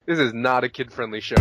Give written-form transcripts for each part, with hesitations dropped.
This is not a kid-friendly show.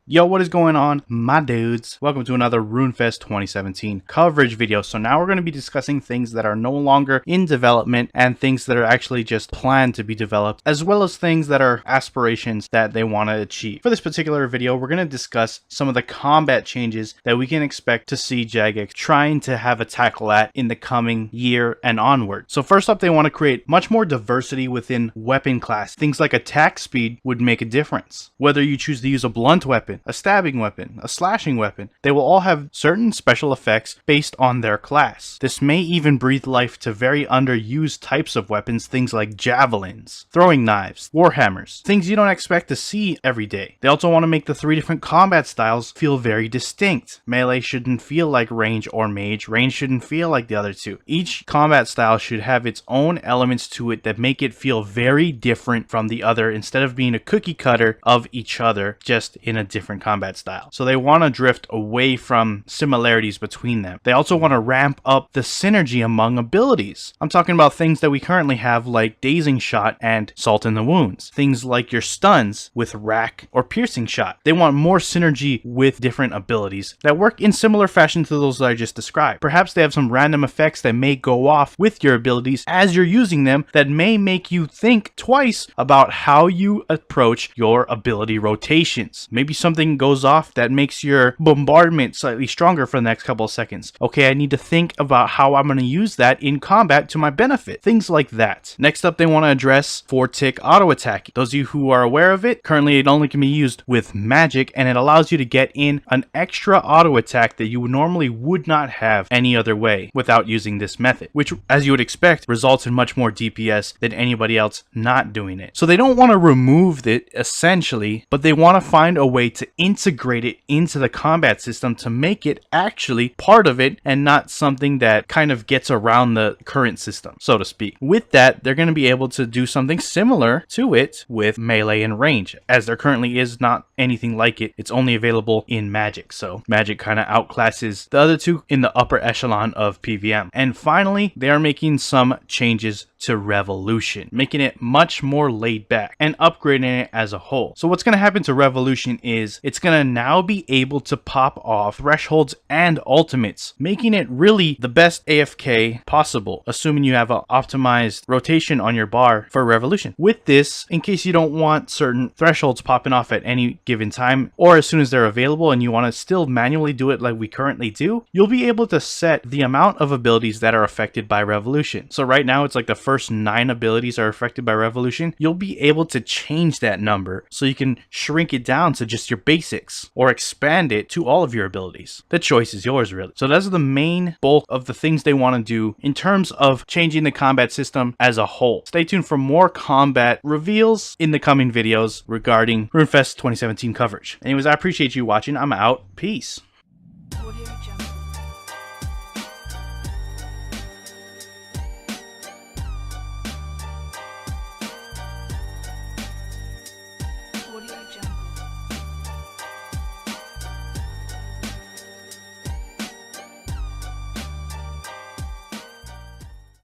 Yo, what is going on, my dudes? Welcome to another RuneFest 2017 coverage video. So now we're going to be discussing things that are no longer in development and things that are actually just planned to be developed, as well as things that are aspirations that they want to achieve. For this particular video, we're going to discuss some of the combat changes that we can expect to see Jagex trying to have a tackle at in the coming year and onward. So first up, they want to create much more diversity within weapon class. Things like attack speed would make a difference. Whether you choose to use a blunt weapon, a stabbing weapon, a slashing weapon, they will all have certain special effects based on their class. This may even breathe life to very underused types of weapons, things like javelins, throwing knives, warhammers, things you don't expect to see every day. They also want to make the three different combat styles feel very distinct. Melee shouldn't feel like range or mage, range shouldn't feel like the other two. Each combat style should have its own elements to it that make it feel very different from the other, instead of being a cookie cutter of each other, just in a different combat style. So they want to drift away from similarities between them. They also want to ramp up the synergy among abilities. I'm talking about things that we currently have, like Dazing Shot and Salt in the Wounds. Things like your stuns with Rack or Piercing Shot. They want more synergy with different abilities that work in similar fashion to those that I just described. Perhaps they have some random effects that may go off with your abilities as you're using them that may make you think twice about how you approach your ability rotations. Maybe something goes off that makes your bombardment slightly stronger for the next couple of seconds. Okay, I need to think about how I'm going to use that in combat to my benefit. Things like that. Next up, they want to address 4-tick auto attack. Those of you who are aware of it, currently it only can be used with magic, and it allows you to get in an extra auto attack that you normally would not have any other way without using this method, which, as you would expect, results in much more DPS than anybody else not doing it. So they don't want to remove it essentially, but they want to find a way to integrate it into the combat system to make it actually part of it and not something that kind of gets around the current system, so to speak. With that, they're going to be able to do something similar to it with melee and range, as there currently is not anything like it. It's only available in magic, so magic kind of outclasses the other two in the upper echelon of PvM. And finally, they are making some changes to Revolution, making it much more laid back and upgrading it as a whole. So what's going to happen to Revolution is it's going to now be able to pop off thresholds and ultimates, making it really the best AFK possible, assuming you have an optimized rotation on your bar for Revolution. With this, in case you don't want certain thresholds popping off at any given time, or as soon as they're available and you want to still manually do it like we currently do, you'll be able to set the amount of abilities that are affected by Revolution. So right now it's like the first 9 abilities are affected by Revolution. You'll be able to change that number so you can shrink it down to just your basics or expand it to all of your abilities. The choice is yours, really. So those are the main bulk of the things they want to do in terms of changing the combat system as a whole. Stay tuned for more combat reveals in the coming videos regarding RuneFest 2017 coverage. Anyways, I appreciate you watching. I'm out. Peace.